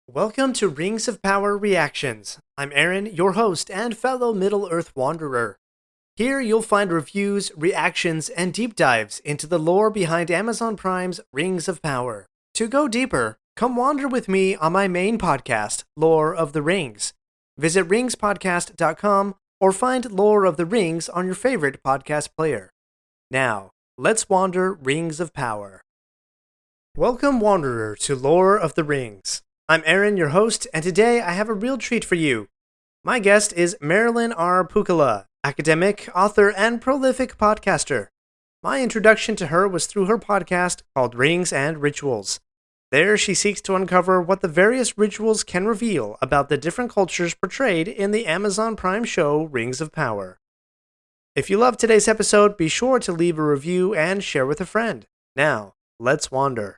Welcome to Rings of Power Reactions. I'm Aaron, your host and fellow Middle-earth wanderer. Here you'll find reviews, reactions, and deep dives into the lore behind Amazon Prime's Rings of Power. To go deeper, come wander with me on my main podcast, Lore of the Rings. Visit ringspodcast.com or find Lore of the Rings on your favorite podcast player. Now, let's wander Rings of Power. Welcome, Wanderer, to Lore of the Rings. I'm Aaron, your host, and today I have a real treat for you. My guest is Marilyn R. Pukala, academic, author, and prolific podcaster. My introduction to her was through her podcast called Rings and Rituals. There, she seeks to uncover what the various rituals can reveal about the different cultures portrayed in the Amazon Prime show Rings of Power. If you love today's episode, be sure to leave a review and share with a friend. Now, let's wander.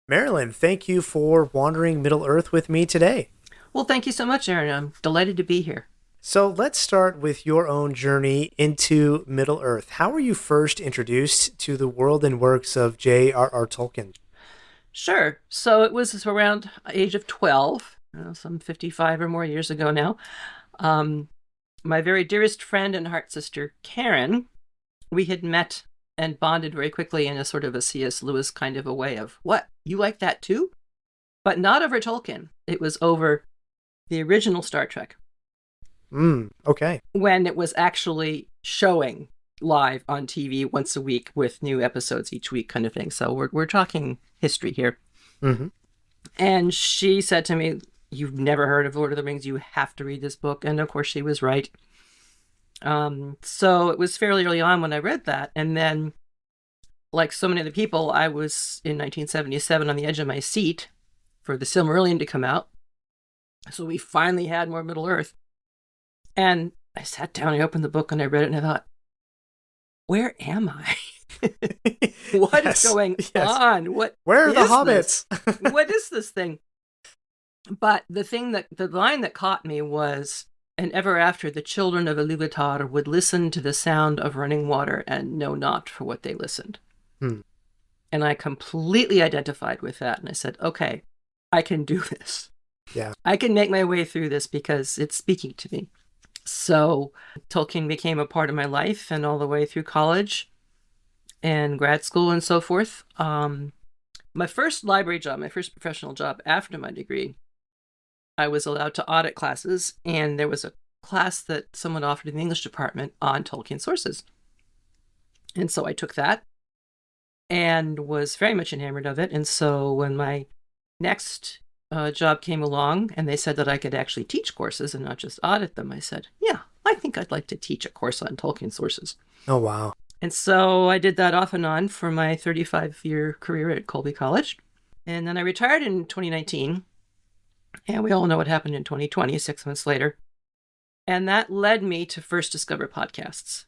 Marilyn, thank you for wandering Middle-earth with me today. Well, thank you so much, Aaron. I'm delighted to be here. So let's start with your own journey into Middle-earth. How were you first introduced to the world and works of J.R.R. Tolkien? Sure. So it was around age of 12, some 55 or more years ago now. My very dearest friend and heart sister, Karen, we had met and bonded very quickly in a sort of a C.S. Lewis kind of a way of, what, you like that too? But not over Tolkien. It was over the original Star Trek. Okay. When it was actually showing live on TV once a week with new episodes each week kind of thing. So we're talking history here. Mm-hmm. And she said to me, you've never heard of Lord of the Rings, you have to read this book. And of course she was right. So it was fairly early on when I read that. And then, like so many other people, I was in 1977 on the edge of my seat for the Silmarillion to come out. So we finally had more Middle-earth. And I sat down, I opened the book and I read it and I thought, where am I? What is going on? Where are the hobbits? What is this thing? But the line that caught me was, and ever after the children of Ilúvatar would listen to the sound of running water and know not for what they listened. And I completely identified with that. And I said, okay, I can do this. Yeah. I can make my way through this because it's speaking to me. So Tolkien became a part of my life and all the way through college and grad school and so forth. My first library job, my first professional job after my degree, I was allowed to audit classes, and there was a class that someone offered in the English department on Tolkien sources. And so I took that and was very much enamored of it. And so when my next job came along and they said that I could actually teach courses and not just audit them, I said, yeah, I think I'd like to teach a course on Tolkien sources. Oh, wow. And so I did that off and on for my 35-year career at Colby College. And then I retired in 2019. And we all know what happened in 2020, 6 months later. And that led me to first discover podcasts.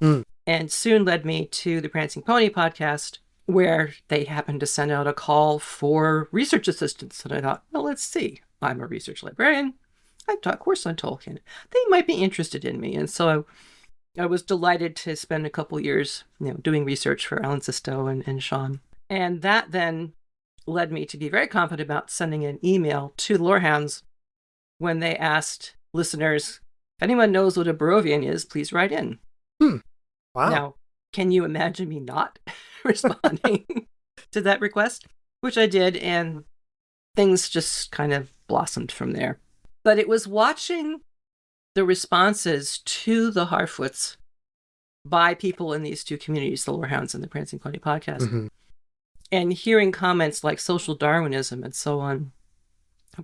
And soon led me to the Prancing Pony podcast, where they happened to send out a call for research assistants. And I thought, well, let's see. I'm a research librarian. I've taught a course on Tolkien. They might be interested in me. And so I was delighted to spend a couple years, doing research for Alan Sisto and Sean. And that then led me to be very confident about sending an email to the Lorehounds when they asked listeners, if anyone knows what a Barovian is, please write in. Wow. Now, can you imagine me not responding to that request? Which I did, and things just kind of blossomed from there. But it was watching the responses to the Harfoots by people in these two communities, the Lorehounds and the Prancing Pony podcast, and hearing comments like social Darwinism and so on,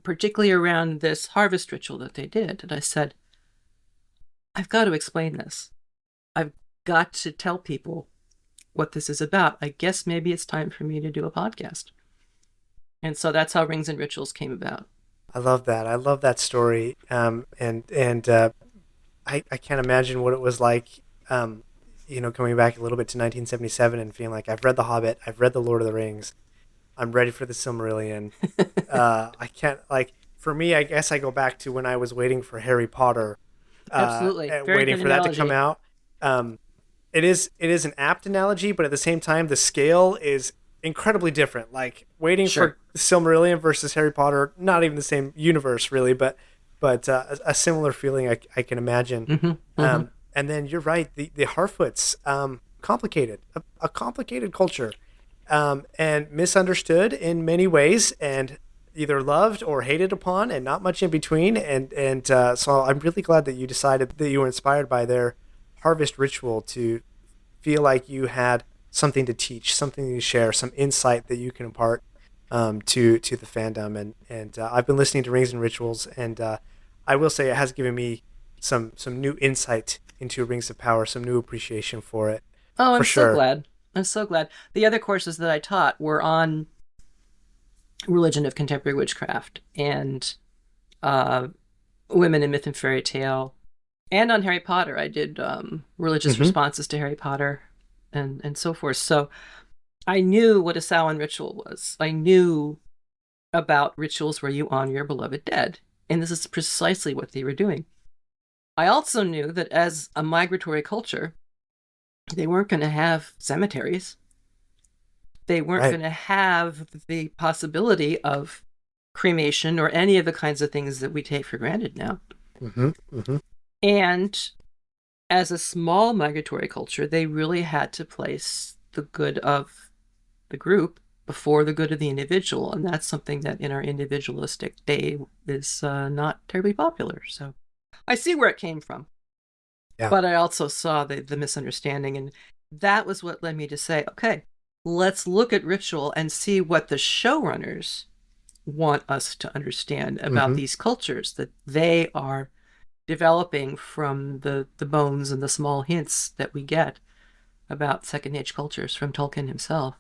particularly around this harvest ritual that they did. And I said, I've got to explain this. I've got to tell people what this is about. I guess maybe it's time for me to do a podcast. And so that's how Rings and Rituals came about. I love that. I love that story. I can't imagine what it was like, coming back a little bit to 1977 and feeling like I've read The Hobbit, I've read The Lord of the Rings, I'm ready for the Silmarillion. For me, I guess I go back to when I was waiting for Harry Potter. Absolutely. Waiting for that to come out. It is an apt analogy, but at the same time, the scale is incredibly different. Like waiting Sure. for Silmarillion versus Harry Potter, not even the same universe really, but a similar feeling I can imagine. Mm-hmm. Mm-hmm. And then you're right, the Harfoots, complicated, a complicated culture, and misunderstood in many ways, and either loved or hated upon, and not much in between. And so I'm really glad that you decided that you were inspired by their harvest ritual to feel like you had something to teach, something to share, some insight that you can impart to the fandom. And I've been listening to Rings and Rituals, and I will say it has given me some new insight into Rings of Power, some new appreciation for it, Oh, for I'm so sure. glad. I'm so glad. The other courses that I taught were on religion of contemporary witchcraft and uh, women in myth and fairy tale, and on Harry Potter. I did religious Hmm. responses to Harry Potter and so forth. So I knew what a Samhain ritual was. I knew about rituals where you honor your beloved dead. And this is precisely what they were doing. I also knew that as a migratory culture, they weren't going to have cemeteries. They weren't Right. going to have the possibility of cremation or any of the kinds of things that we take for granted now. Hmm. Hmm. And as a small migratory culture, they really had to place the good of the group before the good of the individual. And that's something that in our individualistic day is not terribly popular. So I see where it came from. Yeah. But I also saw the misunderstanding. And that was what led me to say, okay, let's look at ritual and see what the showrunners want us to understand about Hmm. these cultures that they are developing from the bones and the small hints that we get about second age cultures from Tolkien himself.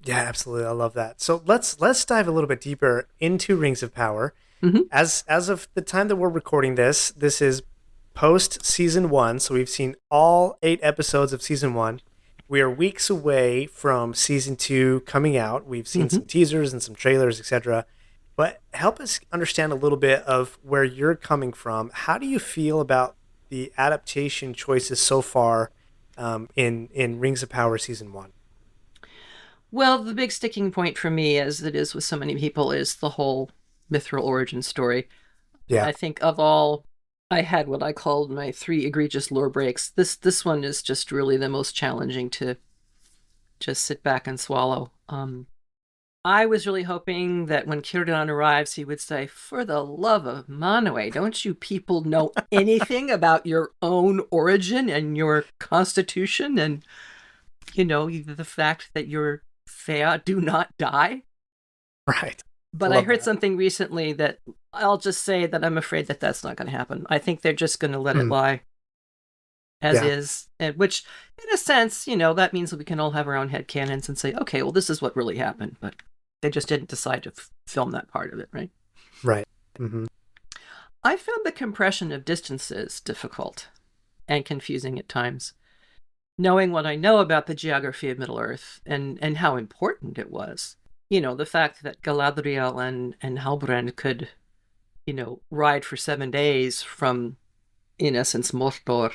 Yeah, absolutely. I love that. So let's dive a little bit deeper into Rings of Power. Mm-hmm. As of the time that we're recording this, this is post season one, so we've seen all 8 episodes of season one. We are weeks away from season two coming out. We've seen Mm-hmm. some teasers and some trailers, etc. But help us understand a little bit of where you're coming from. How do you feel about the adaptation choices so far in Rings of Power season one? Well, the big sticking point for me, as it is with so many people, is the whole mithril origin story. Yeah. I think of all, I had what I called my three egregious lore breaks. This one is just really the most challenging to just sit back and swallow. I was really hoping that when Círdan arrives, he would say, "For the love of Manwë, don't you people know anything about your own origin and your constitution and, the fact that your Fea do not die?" Right. I But I love heard that. something recently that I'll just say that I'm afraid that that's not going to happen. I think they're just going to let it Mm, lie as yeah. is, and which, in a sense, that means that we can all have our own head canons and say, okay, well, this is what really happened, but they just didn't decide to film that part of it, right? Right. Hmm. I found the compression of distances difficult and confusing at times. Knowing what I know about the geography of Middle Earth and how important it was. The fact that Galadriel and Halbrand could, ride for 7 days from, in essence, Mordor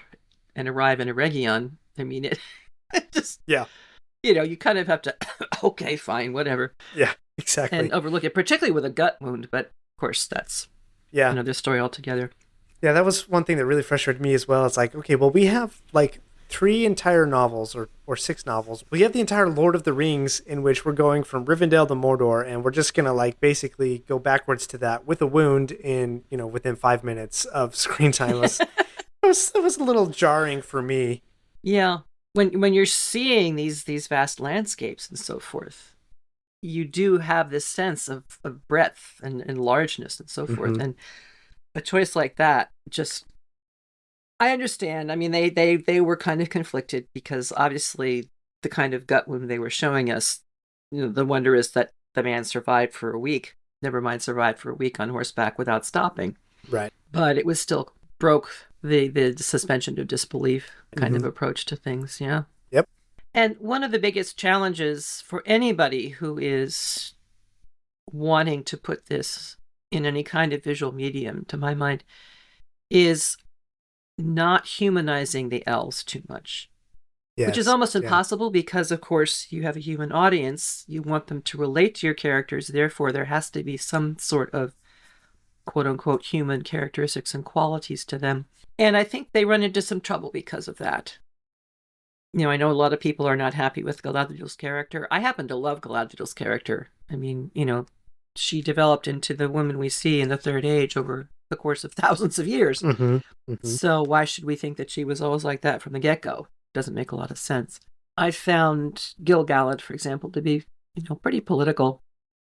and arrive in a region. I mean, it just, Yeah. you kind of have to, okay, fine, whatever, Yeah. and Exactly. overlook it, particularly with a gut wound. But of course, that's Yeah. another story altogether. Yeah. That was one thing that really frustrated me as well. It's like, okay, well, we have like three entire novels or 6 novels. We have the entire Lord of the Rings in which we're going from Rivendell to Mordor, and we're just gonna like basically go backwards to that with a wound in within 5 minutes of screen time. It was a little jarring for me. Yeah, when you're seeing these vast landscapes and so forth, you do have this sense of breadth and largeness and so forth. Hmm. And a choice like that, just, I understand. I mean, they were kind of conflicted because obviously the kind of gut wound they were showing us, the wonder is that the man survived for a week. Never mind, survived for a week on horseback without stopping. Right. But it was still broke the suspension of disbelief kind of Hmm. approach to things. Yeah. Yep. And one of the biggest challenges for anybody who is wanting to put this in any kind of visual medium, to my mind, is not humanizing the elves too much. which is Yes. almost Yeah. impossible because, of course, you have a human audience. You want them to relate to your characters. Therefore, there has to be some sort of quote unquote human characteristics and qualities to them. And I think they run into some trouble because of that. I know a lot of people are not happy with Galadriel's character. I happen to love Galadriel's character. I mean, she developed into the woman we see in the Third Age over the course of thousands of years. Mm-hmm. Mm-hmm. So why should we think that she was always like that from the get-go? Doesn't make a lot of sense. I found Gil-galad, for example, to be, pretty political.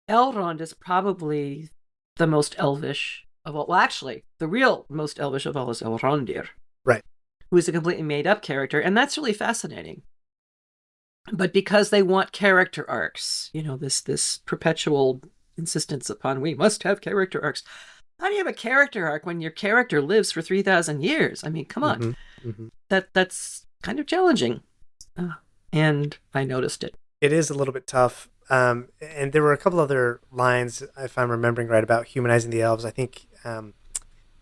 Elrond is probably the most elvish of all. Well, actually, the real most elvish of all is Elrondir. Right. Who is a completely made-up character, and that's really fascinating. But because they want character arcs, this perpetual insistence upon we must have character arcs. How do you have a character arc when your character lives for 3,000 years? I mean, come on. Mm-hmm. Mm-hmm. That's kind of challenging. And I noticed it. It is a little bit tough. And there were a couple other lines, if I'm remembering right, about humanizing the elves. I think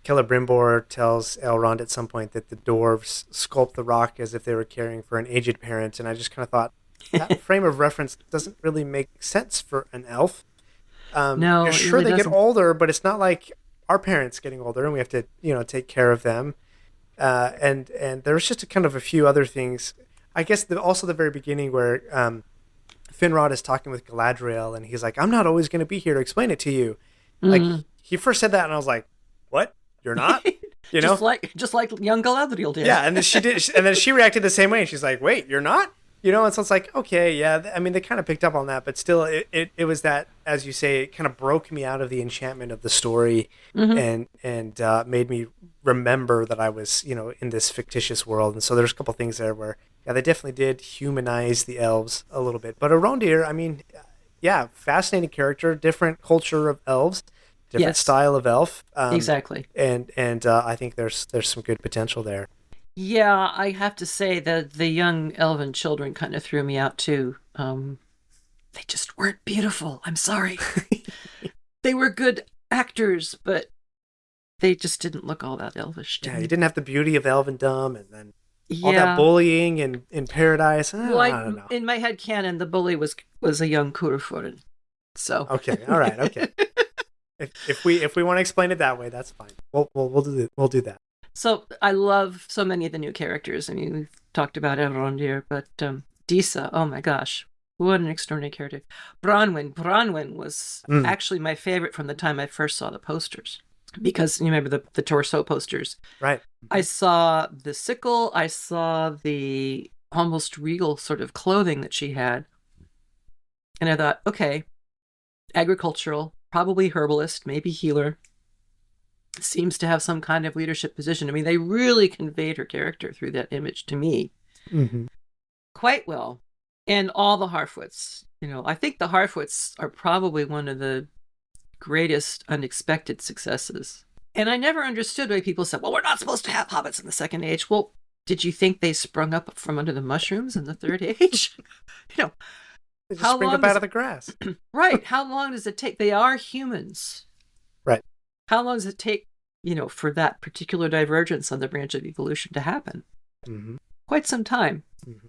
Celebrimbor tells Elrond at some point that the dwarves sculpt the rock as if they were caring for an aged parent. And I just kind of thought that frame of reference doesn't really make sense for an elf. No, you're sure really they doesn't. get older, but it's not like our parents getting older and we have to, take care of them. And there was just a kind of a few other things. I guess also the very beginning where Finrod is talking with Galadriel and he's like, I'm not always going to be here to explain it to you. Like he first said that and I was like, what? You're not? Just like young Galadriel did. Yeah, and then she did, and then she reacted the same way. And she's like, "Wait, you're not?" And so it's like, okay, yeah. I mean, they kind of picked up on that, but still, it was that, as you say, it kind of broke me out of the enchantment of the story, and made me remember that I was, in this fictitious world. And so there's a couple things there where, yeah, they definitely did humanize the elves a little bit. But Arondir, I mean, yeah, fascinating character, different culture of elves. Different style of elf. Exactly. And I think there's some good potential there. Yeah, I have to say that the young elven children kind of threw me out too. They just weren't beautiful. I'm sorry. They were good actors, but they just didn't look all that elvish to me. You didn't have the beauty of elvendom and then all that bullying in paradise. I don't know. In my head canon, the bully was a young Curufurn. So okay, all right, okay. If we want to explain it that way, that's fine. We'll do that. So I love so many of the new characters. I mean, we've talked about Elrond, but Disa, oh my gosh, what an extraordinary character. Bronwyn was actually my favorite from the time I first saw the posters. Because you remember the torso posters. Right. I saw the sickle, I saw the almost regal sort of clothing that she had. And I thought, okay, agricultural, probably herbalist, maybe healer, seems to have some kind of leadership position. I mean, they really conveyed her character through that image to me quite well. And all the Harfoots, I think the Harfoots are probably one of the greatest unexpected successes. And I never understood why people said, well, we're not supposed to have hobbits in the Second Age. Well, did you think they sprung up from under the mushrooms in the Third Age? They just spring up out of the grass. Right. How long does it take? They are humans. Right. How long does it take, for that particular divergence on the branch of evolution to happen? Mm-hmm. Quite some time. Mm-hmm.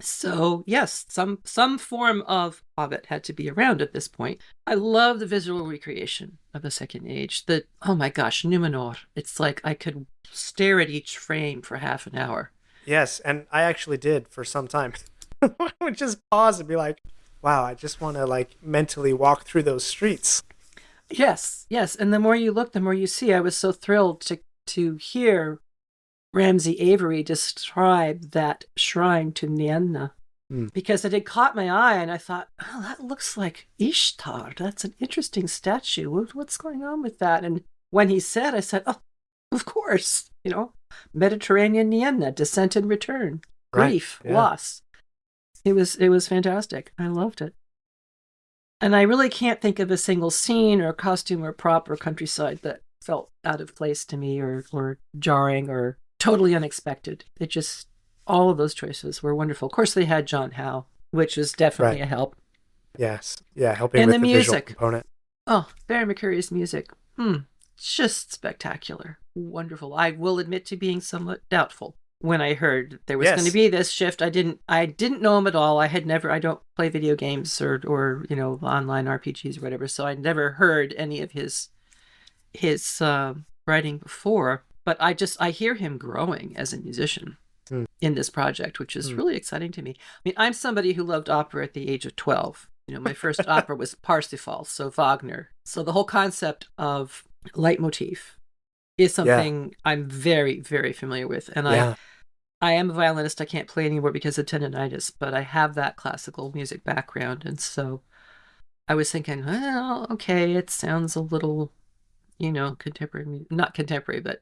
So, yes, some form of hobbit had to be around at this point. I love the visual recreation of the Second Age. Oh my gosh, Numenor. It's like I could stare at each frame for half an hour. Yes, and I actually did for some time. I would just pause and be like, wow, I just want to mentally walk through those streets. Yes. And the more you look, the more you see. I was so thrilled to hear Ramsay Avery describe that shrine to Nienna because it had caught my eye and I thought, oh, that looks like Ishtar. That's an interesting statue. What's going on with that? And when he said, I said, oh, of course, Mediterranean Nienna, descent and return, grief, loss. It was fantastic. I loved it. And I really can't think of a single scene or costume or prop or countryside that felt out of place to me or jarring or totally unexpected. It just, all of those choices were wonderful. Of course, they had John Howe, which was definitely a help. Yes. Yeah, helping and with the music. visual component. Oh, Barry McCreary's music. Just spectacular. Wonderful. I will admit to being somewhat doubtful when I heard there was going to Yes. be this shift. I didn't know him at all. I don't play video games or online RPGs or whatever, so I never heard any of his writing before. But I hear him growing as a musician Mm, in this project, which is mm. really exciting to me. I mean, I'm somebody who loved opera at the age of 12. My first opera was Parsifal, so Wagner. So the whole concept of leitmotif is Yeah. something I'm very, very familiar with. And I, Yeah. I am a violinist. I can't play anymore because of tendonitis, but I have that classical music background. And so I was thinking, well, okay, it sounds a little, contemporary, not contemporary, but,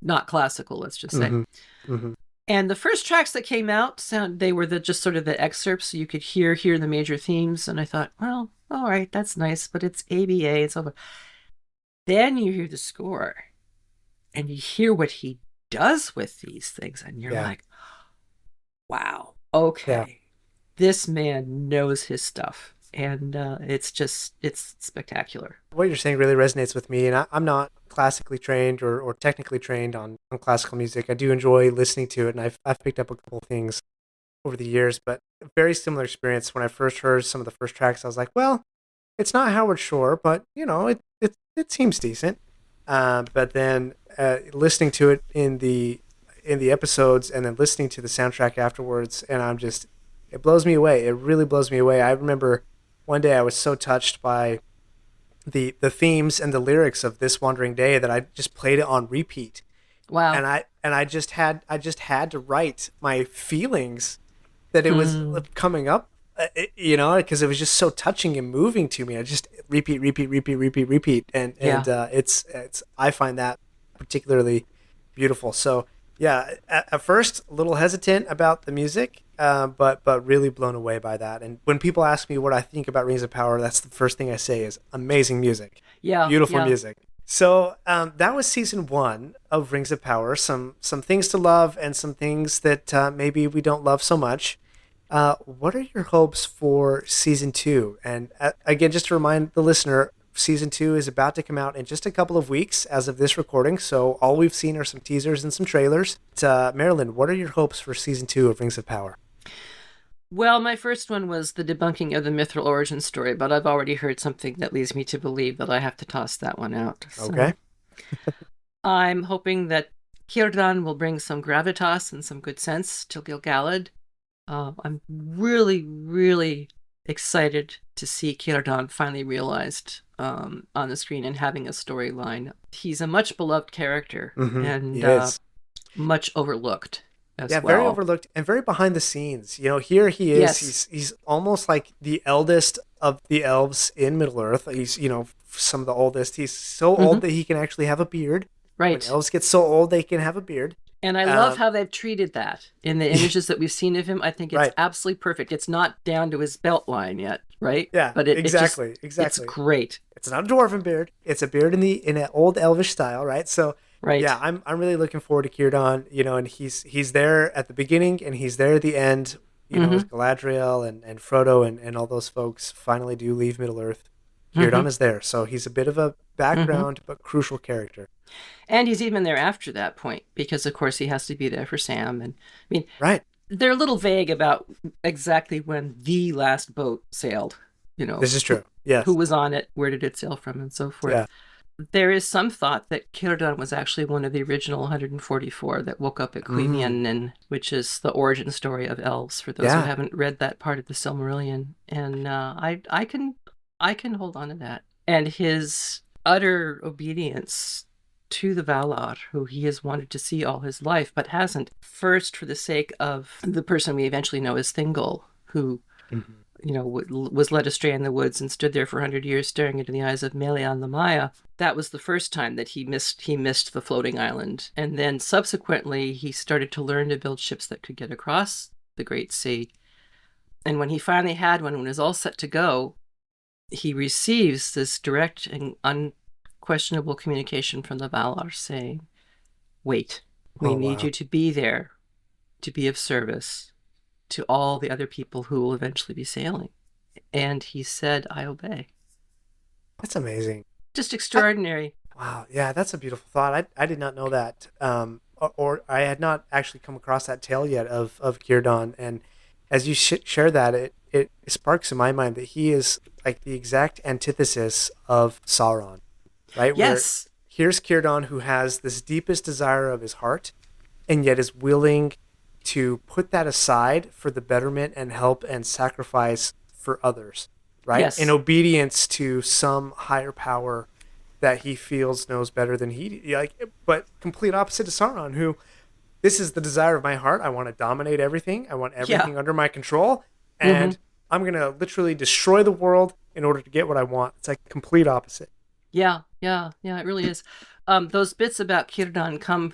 not classical, let's just say. Hmm. Hmm. And the first tracks that came out they were just sort of the excerpts, so you could hear the major themes. And I thought, well, all right, that's nice, but it's ABA, it's over. Then you hear the score and you hear what he does with these things, and you're Yeah. like, wow, Yeah. okay, this man knows his stuff. And it's spectacular. What you're saying really resonates with me, and I'm not classically trained or technically trained on classical music. I do enjoy listening to it, and I've picked up a couple things over the years, but a very similar experience when I first heard some of the first tracks. I was like, well, it's not Howard Shore, but it seems decent. But then listening to it in the episodes, and then listening to the soundtrack afterwards, and it blows me away. It really blows me away. I remember one day I was so touched by the themes and the lyrics of This Wandering Day that I just played it on repeat, Wow. and I just had to write my feelings that it was Hmm. coming up, because it was just so touching and moving to me. I just repeat, repeat, repeat, repeat, repeat, and Yeah. it's I find that particularly beautiful. So yeah, at first a little hesitant about the music, but really blown away by that. And when people ask me what I think about Rings of Power, that's the first thing I say is amazing music, Yeah. beautiful Yeah. music. So that was season one of Rings of Power. Some things to love and some things that maybe we don't love so much. What are your hopes for season two? And again, just to remind the listener, season two is about to come out in just a couple of weeks as of this recording. So all we've seen are some teasers and some trailers. Marilyn, what are your hopes for season two of Rings of Power? Well, my first one was the debunking of the mithril origin story, but I've already heard something that leads me to believe that I have to toss that one out. So Okay. I'm hoping that Círdan will bring some gravitas and some good sense to Gil-galad. I'm really, really excited to see Círdan finally realized on the screen and having a storyline. He's a much beloved character Mm-hmm. He and is. much overlooked Yeah, as very well. overlooked and very behind the scenes. Here he is. Yes. He's almost like the eldest of the elves in Middle Earth. He's some of the oldest. He's so Hmm. old that he can actually have a beard. When Right. elves get so old, they can have a beard. And I love Um, how they've treated that in the images that we've seen of him. I think it's right. absolutely perfect. It's not down to his belt line yet, right? Yeah. But Exactly. it's Exactly. great. It's not a dwarven beard. It's a beard in an old elvish style, right? So yeah, Right. I'm really looking forward to Círdan. And he's there at the beginning and he's there at the end. As Hmm. Galadriel and Frodo and all those folks finally do leave Middle Earth. Círdan Hmm. is there, so he's a bit of a Hmm. background but crucial character. And he's even there after that point because, of course, he has to be there for Sam. And I mean, Right. they're a little vague about exactly when the last boat sailed. This is Who true. Yes. was on it, where did it sail from, and so forth. Yeah. There is some thought that Círdan was actually one of the original 144 that woke up at Mm. Cuivianen, which is the origin story of elves. For those who Yeah. haven't read that part of the Silmarillion, and I can hold on to that. And his utter obedience to the Valar, who he has wanted to see all his life, but hasn't. First, for the sake of the person we eventually know as Thingol, who Mhm. was led astray in the woods and stood there for 100 years staring into the eyes of Melian the Maya. That was the first time that he missed the floating island. And then subsequently, he started to learn to build ships that could get across the Great Sea. And when he finally had one, when it was all set to go, he receives this direct and unquestionable communication from the Valar saying, wait, we Oh need wow. you to be there to be of service to all the other people who will eventually be sailing. And he said, I obey. That's amazing. Just I, extraordinary. wow. Yeah, that's a beautiful thought. I did not know that. or I had not actually come across that tale yet of Círdan. And as you share that, it sparks in my mind that he is like the exact antithesis of Sauron, right? Where Yes. here's Círdan, who has this deepest desire of his heart, and yet is willing to put that aside for the betterment and help and sacrifice for others, right? In Yes. obedience to some higher power that he feels knows better than he like. But complete opposite to Sauron, who this is the desire of my heart. I want to dominate everything. I want Yeah. everything under my control, Hmm. and I'm gonna literally destroy the world in order to get what I want. It's like complete opposite. Yeah. Yeah. Yeah. It really is. Those bits about Círdan come,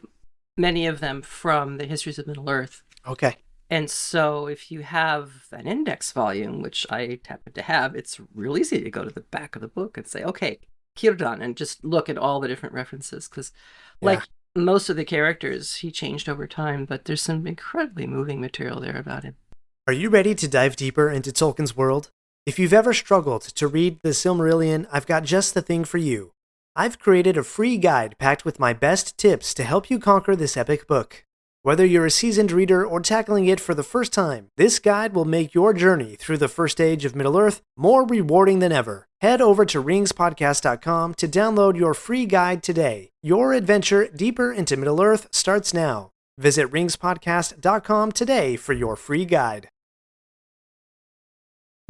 many of them, from the Histories of Middle Earth. Okay. And so if you have an index volume, which I happen to have, it's real easy to go to the back of the book and say, okay, Círdan, and just look at all the different references. Because, Yeah. like most of the characters, he changed over time, but there's some incredibly moving material there about him. Are you ready to dive deeper into Tolkien's world? If you've ever struggled to read the Silmarillion, I've got just the thing for you. I've created a free guide packed with my best tips to help you conquer this epic book. Whether you're a seasoned reader or tackling it for the first time, this guide will make your journey through the first age of Middle-earth more rewarding than ever. Head over to ringspodcast.com to download your free guide today. Your adventure deeper into Middle-earth starts now. Visit ringspodcast.com today for your free guide.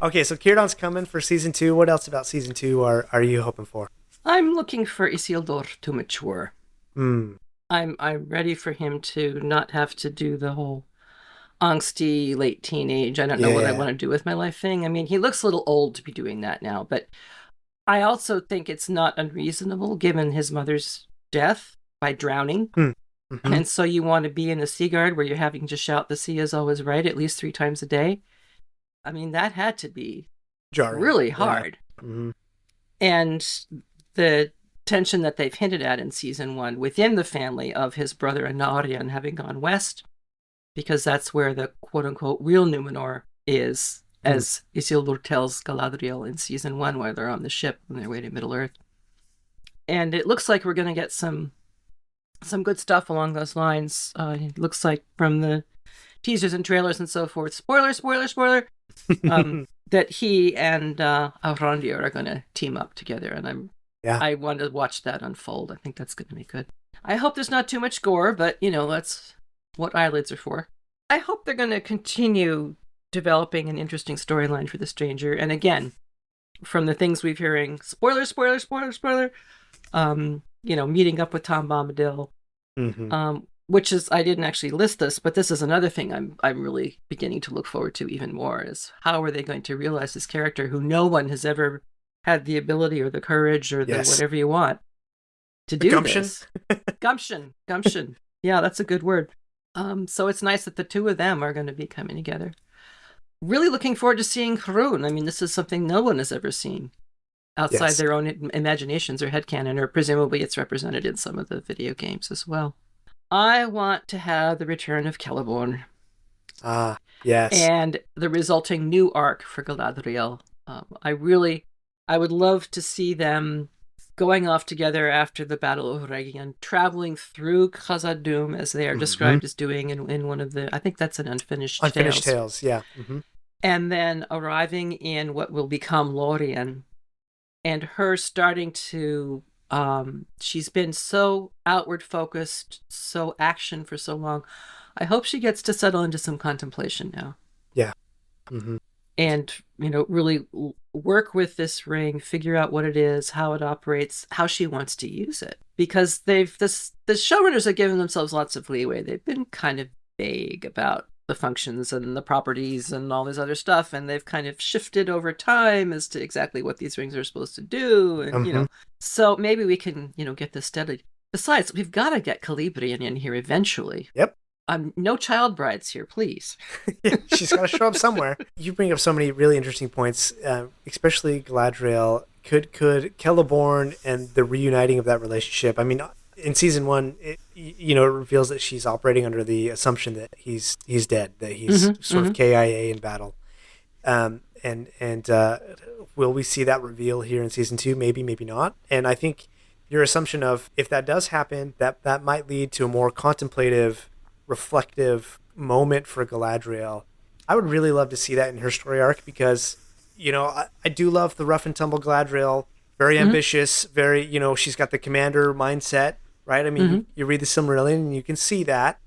Okay, so Círdan's coming for season 2. What else about season 2 are you hoping for? I'm looking for Isildur to mature. Hmm. I'm ready for him to not have to do the whole angsty late teenage, I don't know what I want to do with my life thing. I mean, he looks a little old to be doing that now, but I also think it's not unreasonable given his mother's death by drowning. Mm-hmm. And so you want to be in the Sea Guard where you're having to shout the sea is always right at least 3 times a day. I mean, that had to be Jarring. really Yeah. hard. Mm-hmm. And the tension that they've hinted at in season 1 within the family of his brother Anarion having gone west, because that's where the quote-unquote real Numenor is, as Isildur tells Galadriel in season 1 while they're on the ship on their way to Middle-earth. And it looks like we're going to get some good stuff along those lines. It looks like from the teasers and trailers and so forth, spoiler, that he and Arondir are going to team up together, and I want to watch that unfold. I think that's going to be good. I hope there's not too much gore, but that's what eyelids are for. I hope they're going to continue developing an interesting storyline for the stranger. And again, from the things we've hearing, spoiler, meeting up with Tom Bombadil, which is, I didn't actually list this, but this is another thing I'm really beginning to look forward to even more, is how are they going to realize this character who no one has ever had the ability or the courage or the whatever you want to do this. Gumption. Yeah, that's a good word. So it's nice that the two of them are going to be coming together. Really looking forward to seeing Harun. I mean, this is something no one has ever seen outside their own imaginations or headcanon, or presumably it's represented in some of the video games as well. I want to have the return of Celeborn. Yes. And the resulting new arc for Galadriel. I would love to see them going off together after the Battle of Rhuidean, traveling through Khazad-dûm, as they are described as doing in one of the, I think that's an Unfinished Tales, yeah. Mm-hmm. And then arriving in what will become Lorien, and her starting to, she's been so outward focused, so action for so long. I hope she gets to settle into some contemplation now. Yeah. Mm-hmm. And, really work with this ring, figure out what it is, how it operates, how she wants to use it. Because the showrunners have given themselves lots of leeway. They've been kind of vague about the functions and the properties and all this other stuff, and they've kind of shifted over time as to exactly what these rings are supposed to do. And, so maybe we can, get this steady. Besides, we've got to get Celebrian in here eventually. Yep. No child brides here, please. Yeah, she's got to show up somewhere. You bring up so many really interesting points, especially Galadriel. Could Celeborn and the reuniting of that relationship? I mean, in season 1, it reveals that she's operating under the assumption that he's dead, that he's sort of KIA in battle. And will we see that reveal here in season 2? Maybe, maybe not. And I think your assumption of if that does happen, that might lead to a more contemplative, reflective moment for Galadriel. I would really love to see that in her story arc because, I do love the rough and tumble Galadriel. Very Hmm. ambitious, very, she's got the commander mindset, right? I mean, Hmm. you read the Silmarillion and you can see that.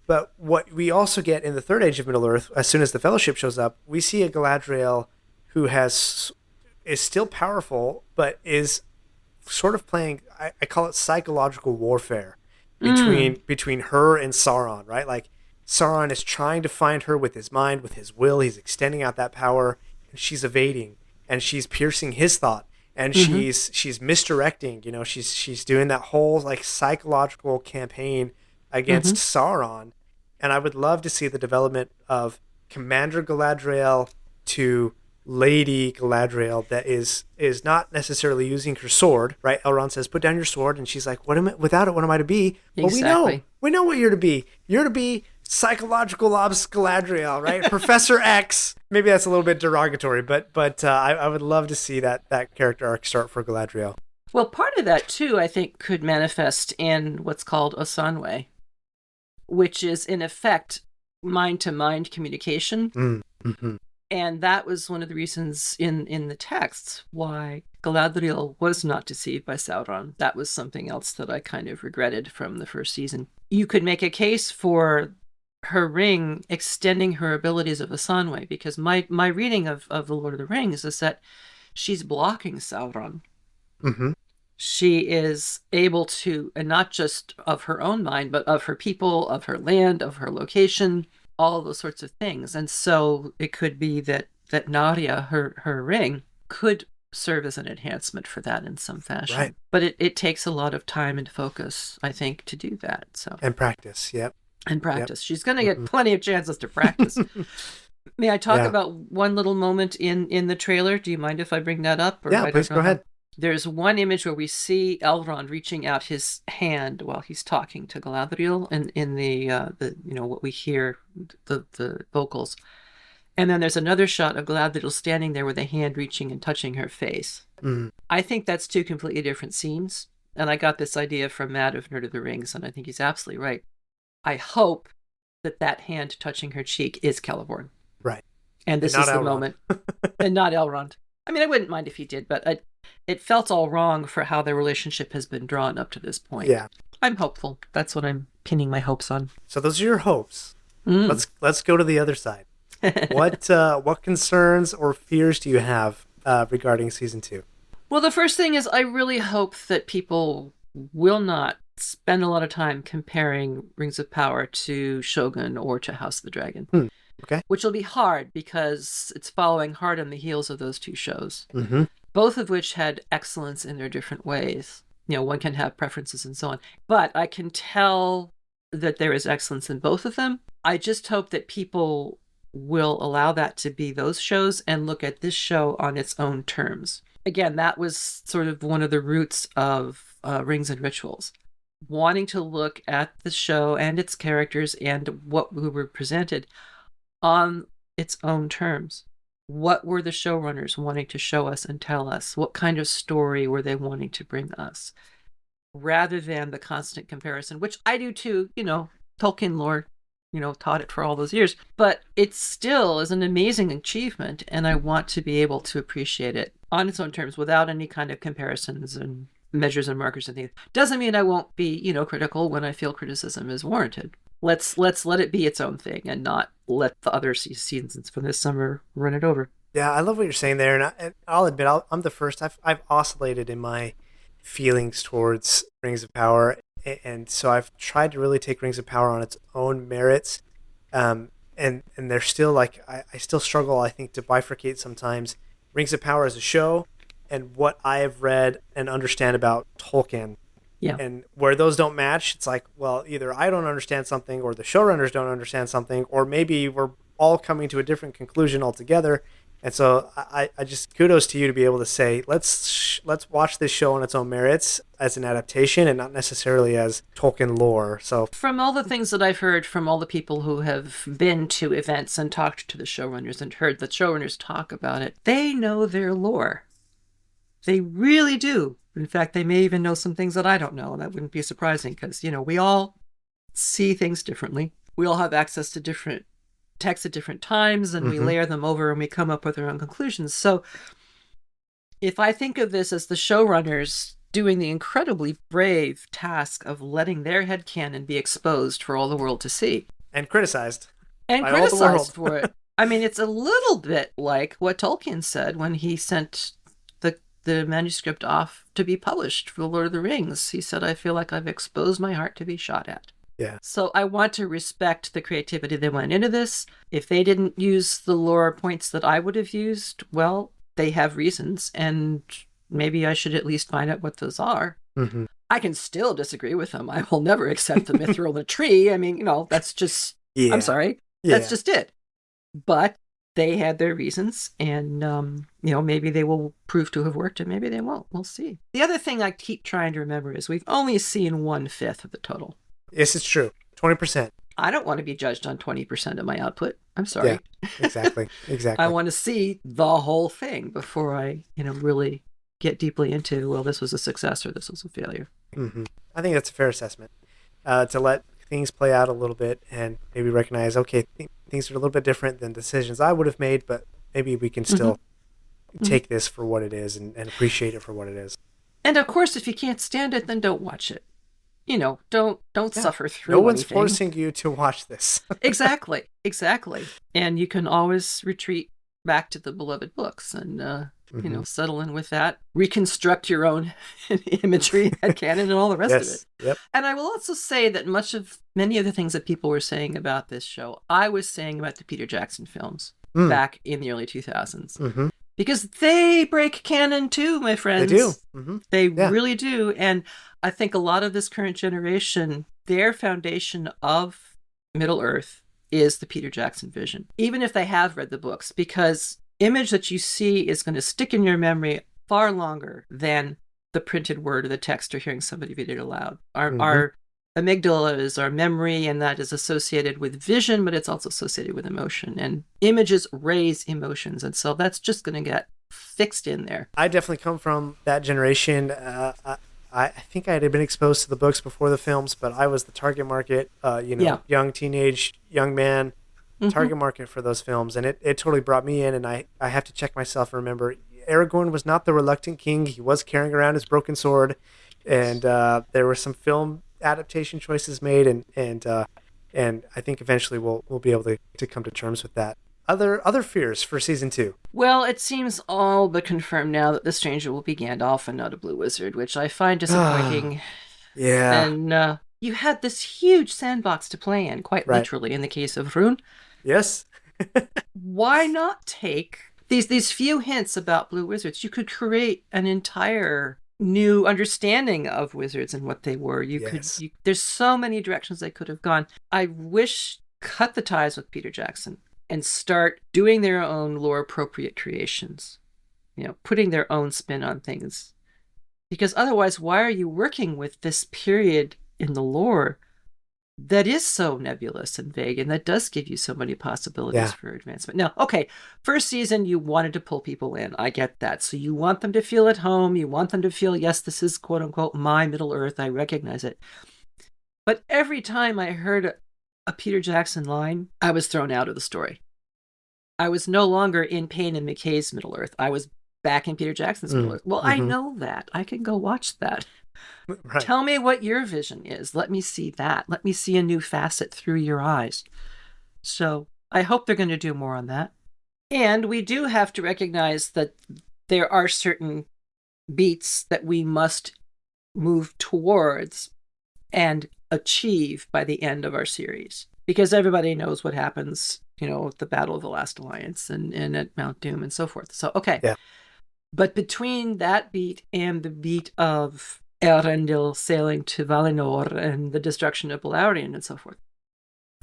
But what we also get in the Third Age of Middle Earth, as soon as the Fellowship shows up, we see a Galadriel who is still powerful, but is sort of playing. I call it psychological warfare Mm. between her and Sauron, right? Like Sauron is trying to find her with his mind, with his will. He's extending out that power, and she's evading, and she's piercing his thought, and Hmm. she's misdirecting. She's doing that whole like psychological campaign against Hmm. Sauron, and I would love to see the development of Commander Galadriel to Lady Galadriel that is not necessarily using her sword, right? Elrond says, "Put down your sword," and she's like, "What am I without it? What am I to be?" Well, Exactly. we know what you're to be. You're to be psychological obs Galadriel, right? Professor X. Maybe that's a little bit derogatory, but I would love to see that character arc start for Galadriel. Well, part of that too, I think, could manifest in what's called Osanwe, which is in effect mind to mind communication. Mm-hmm. And that was one of the reasons in the texts why Galadriel was not deceived by Sauron. That was something else that I kind of regretted from the first season. You could make a case for her ring extending her abilities of Asanwe, because my reading of The Lord of the Rings is that she's blocking Sauron. Mm-hmm. She is able to, and not just of her own mind, but of her people, of her land, of her location, all those sorts of things. And so it could be that Nadia, her ring, could serve as an enhancement for that in some fashion. Right. But it takes a lot of time and focus, I think, to do that. So And practice. Yep. and Yep. practice. She's going to get Mm-hmm. plenty of chances to practice. May I talk Yeah. about one little moment in the trailer? Do you mind if I bring that up? Or Yeah. I Please don't go know how. ahead. There's one image where we see Elrond reaching out his hand while he's talking to Galadriel, and in the what we hear, the vocals. And then there's another shot of Galadriel standing there with a hand reaching and touching her face. Mm. I think that's two completely different scenes, and I got this idea from Matt of Nerd of the Rings, and I think he's absolutely right. I hope that hand touching her cheek is Celeborn, Right. and And this not is the Elrond. moment, and not Elrond. I mean, I wouldn't mind if he did, but it felt all wrong for how their relationship has been drawn up to this point. Yeah. I'm hopeful. That's what I'm pinning my hopes on. So those are your hopes. Mm. Let's go to the other side. What concerns or fears do you have regarding season 2? Well, the first thing is I really hope that people will not spend a lot of time comparing Rings of Power to Shogun or to House of the Dragon. Okay. Which will be hard because it's following hard on the heels of those two shows, Mm-hmm. both of which had excellence in their different ways. One can have preferences and so on. But I can tell that there is excellence in both of them. I just hope that people will allow that to be those shows and look at this show on its own terms. Again, that was sort of one of the roots of Rings and Rituals. Wanting to look at the show and its characters and what we were presented on its own terms. What were the showrunners wanting to show us and tell us? What kind of story were they wanting to bring us? Rather than the constant comparison, which I do too, Tolkien lore, taught it for all those years. But it still is an amazing achievement, and I want to be able to appreciate it on its own terms without any kind of comparisons and measures and markers and things. Doesn't mean I won't be, critical when I feel criticism is warranted. Let's let it be its own thing and not let the other seasons from this summer run it over. Yeah, I love what you're saying there, and I'll admit I'm the first. I've oscillated in my feelings towards Rings of Power, and so I've tried to really take Rings of Power on its own merits, and they're still like I still struggle. I think to bifurcate sometimes Rings of Power as a show, and what I have read and understand about Tolkien. Yeah. And where those don't match, it's like, well, either I don't understand something or the showrunners don't understand something, or maybe we're all coming to a different conclusion altogether. And so I just kudos to you to be able to say, let's watch this show on its own merits as an adaptation and not necessarily as Tolkien lore. So from all the things that I've heard from all the people who have been to events and talked to the showrunners and heard the showrunners talk about it, they know their lore. They really do. In fact, they may even know some things that I don't know, and that wouldn't be surprising because, we all see things differently. We all have access to different texts at different times, and we layer them over and we come up with our own conclusions. So if I think of this as the showrunners doing the incredibly brave task of letting their headcanon be exposed for all the world to see. And criticized. And criticized for it. I mean, it's a little bit like what Tolkien said when he sent the manuscript off to be published for The Lord of the Rings. He said, I feel like I've exposed my heart to be shot at. Yeah. So I want to respect the creativity that went into this. If they didn't use the lore points that I would have used, well, they have reasons, and maybe I should at least find out what those are. I can still disagree with them. I will never accept the mithril in the tree. I mean, that's just, I'm sorry. That's just it. But they had their reasons, and, maybe they will prove to have worked, and maybe they won't. We'll see. The other thing I keep trying to remember is we've only seen 1/5 of the total. Yes, it's true. 20%. I don't want to be judged on 20% of my output. I'm sorry. Yeah, exactly. I want to see the whole thing before I, really get deeply into, well, this was a success or this was a failure. I think that's a fair assessment. To let things play out a little bit and maybe recognize, okay, things are a little bit different than decisions I would have made, but maybe we can still take this for what it is and appreciate it for what it is. And of course, if you can't stand it, then don't watch it. Don't suffer through No one's anything. forcing you to watch this. Exactly. And you can always retreat back to the beloved books and, settle in with that. Reconstruct your own imagery, headcanon, and all the rest of it. Yep. And I will also say that many of the things that people were saying about this show, I was saying about the Peter Jackson films back in the early 2000s. Because they break canon too, my friends. They do. They really do. And I think a lot of this current generation, their foundation of Middle-earth is the Peter Jackson vision, even if they have read the books, because image that you see is going to stick in your memory far longer than the printed word or the text or hearing somebody read it aloud. Our amygdala is our memory, and that is associated with vision, but it's also associated with emotion. And images raise emotions, and so that's just going to get fixed in there. I definitely come from that generation. I think I had been exposed to the books before the films, but I was the target market, young teenage, young man, target market for those films. And it totally brought me in, and I have to check myself and remember Aragorn was not the reluctant king. He was carrying around his broken sword, and there were some film adaptation choices made, and I think eventually we'll be able to come to terms with that. Other fears for season 2? Well, it seems all but confirmed now that the stranger will be Gandalf and not a blue wizard, which I find disappointing. Yeah. And you had this huge sandbox to play in, quite literally, in the case of Rune. Yes. Why not take these few hints about blue wizards? You could create an entire new understanding of wizards and what they were. There's so many directions they could have gone. I wish cut the ties with Peter Jackson and start doing their own lore appropriate creations, putting their own spin on things. Because otherwise, why are you working with this period in the lore that is so nebulous and vague, and that does give you so many possibilities for advancement? Now, okay, first season, you wanted to pull people in. I get that. So you want them to feel at home. You want them to feel, yes, this is quote unquote my Middle-earth. I recognize it. But every time I heard a Peter Jackson line, I was thrown out of the story. I was no longer in Payne and McKay's Middle-earth. I was back in Peter Jackson's Middle-earth. Well, I know that. I can go watch that. Right. Tell me what your vision is. Let me see that. Let me see a new facet through your eyes. So I hope they're going to do more on that. And we do have to recognize that there are certain beats that we must move towards and achieve by the end of our series. Because everybody knows what happens, at the Battle of the Last Alliance and at Mount Doom and so forth. So, okay. Yeah. But between that beat and the beat of Elrondil sailing to Valinor and the destruction of Beleriand and so forth,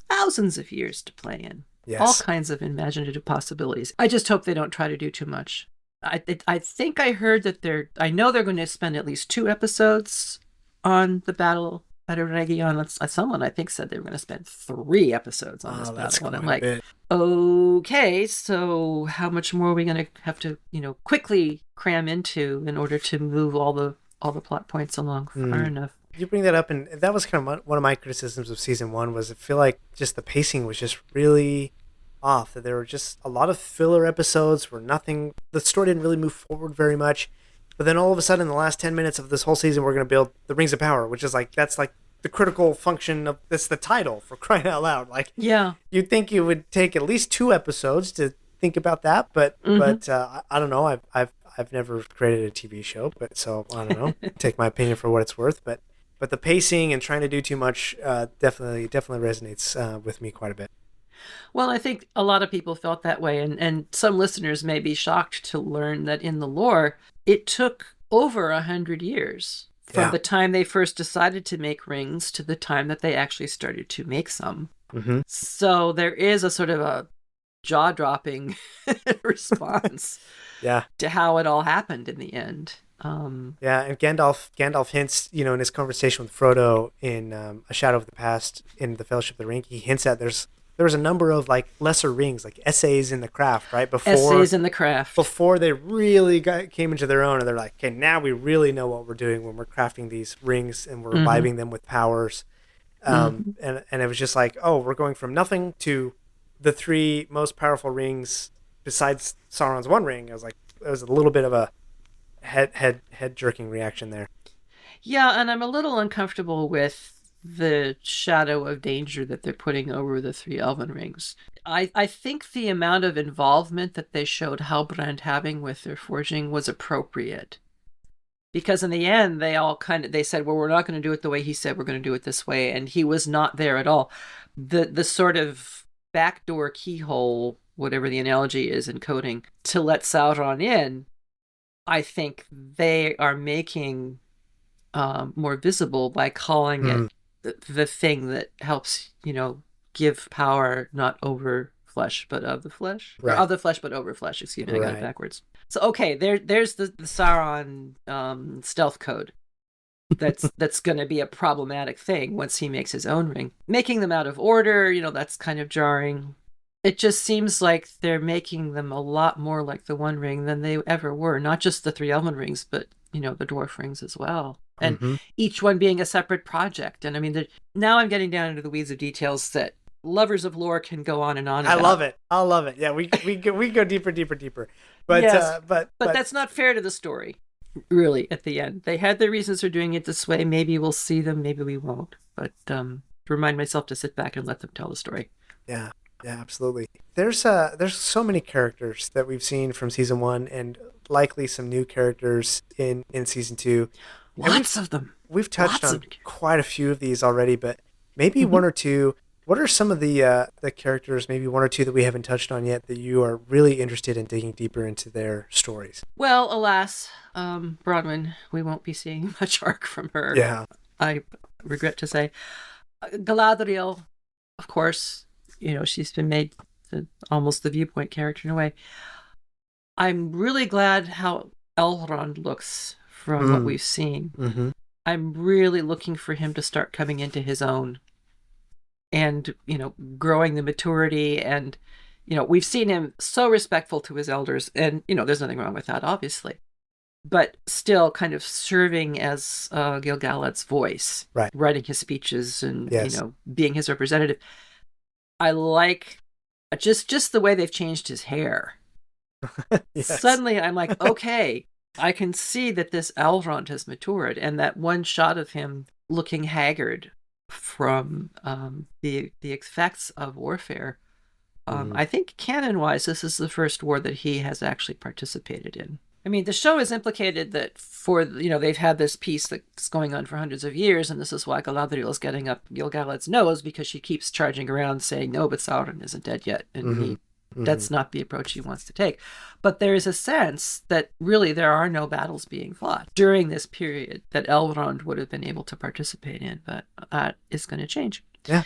thousands of years to play in. Yes. All kinds of imaginative possibilities. I just hope they don't try to do too much. I think I heard that I know they're going to spend at least 2 episodes on the battle at Eregion. Someone, I think, said they were going to spend 3 episodes on this battle. And I'm like, okay, so how much more are we going to have to, quickly cram into in order to move all the all the plot points along far enough. You bring that up, and that was kind of one of my criticisms of season one. Was I feel like just the pacing was just really off. That there were just a lot of filler episodes where the story didn't really move forward very much. But then all of a sudden, in the last 10 minutes of this whole season, we're going to build the Rings of Power, which is that's like the critical function of this, the title, for crying out loud. Like, Yeah. you'd think it would take at least 2 episodes to think about that, but I don't know. I've never created a TV show, but so I don't know. Take my opinion for what it's worth, but the pacing and trying to do too much definitely resonates with me quite a bit. Well, I think a lot of people felt that way, and some listeners may be shocked to learn that in the lore, it took over 100 years from the time they first decided to make rings to the time that they actually started to make some. Mm-hmm. So there is a sort of a jaw-dropping response to how it all happened in the end. And Gandalf hints, in his conversation with Frodo in A Shadow of the Past in the Fellowship of the Ring, he hints at there was a number of like lesser rings, like essays in the craft, right? Before they really came into their own, and they're like, okay, now we really know what we're doing when we're crafting these rings and we're imbibing them with powers. And it was just like, oh, we're going from nothing to the 3 most powerful rings besides Sauron's one ring. I was like, it was a little bit of a head jerking reaction there. Yeah, and I'm a little uncomfortable with the shadow of danger that they're putting over the 3 elven rings. I think the amount of involvement that they showed Halbrand having with their forging was appropriate. Because in the end, they said, well, we're not going to do it the way he said, we're going to do it this way. And he was not there at all. The sort of backdoor keyhole, whatever the analogy is in coding, to let Sauron in, I think they are making more visible by calling it the thing that helps, give power not over flesh, but of the flesh. Right. Or of the flesh, but over flesh. Excuse me, I got it backwards. So, okay, there's the Sauron stealth code. That's going to be a problematic thing once he makes his own ring. Making them out of order, that's kind of jarring. It just seems like they're making them a lot more like the One Ring than they ever were. Not just the 3 elven rings, but, the dwarf rings as well. And each one being a separate project. And I mean, now I'm getting down into the weeds of details that lovers of lore can go on and on about. I love it. Yeah, we go deeper. But, yes, but that's not fair to the story, really, at the end. They had their reasons for doing it this way. Maybe we'll see them, maybe we won't. But remind myself to sit back and let them tell the story. Yeah, absolutely. There's so many characters that we've seen from season 1 and likely some new characters in season 2. Lots of them. We've touched on quite a few of these already, but maybe one or two. What are some of the characters, maybe 1 or 2 that we haven't touched on yet, that you are really interested in digging deeper into their stories? Well, alas, Bronwyn, we won't be seeing much arc from her. Yeah. I regret to say. Galadriel, of course, she's been made almost the viewpoint character in a way. I'm really glad how Elrond looks from what we've seen. Mm-hmm. I'm really looking for him to start coming into his own and, growing the maturity. And, we've seen him so respectful to his elders. And, there's nothing wrong with that, obviously. But still kind of serving as Gil-galad's voice. Right. Writing his speeches and, being his representative. I like just the way they've changed his hair. Yes. Suddenly I'm like, okay, I can see that this Elrond has matured, and that one shot of him looking haggard from the effects of warfare. I think canon-wise, this is the first war that he has actually participated in. I mean, the show is implicated that they've had this peace that's going on for hundreds of years, and this is why Galadriel is getting up Gil-galad's nose, because she keeps charging around saying, no, but Sauron isn't dead yet, and that's not the approach he wants to take. But there is a sense that really there are no battles being fought during this period that Elrond would have been able to participate in, but that is going to change. Yeah.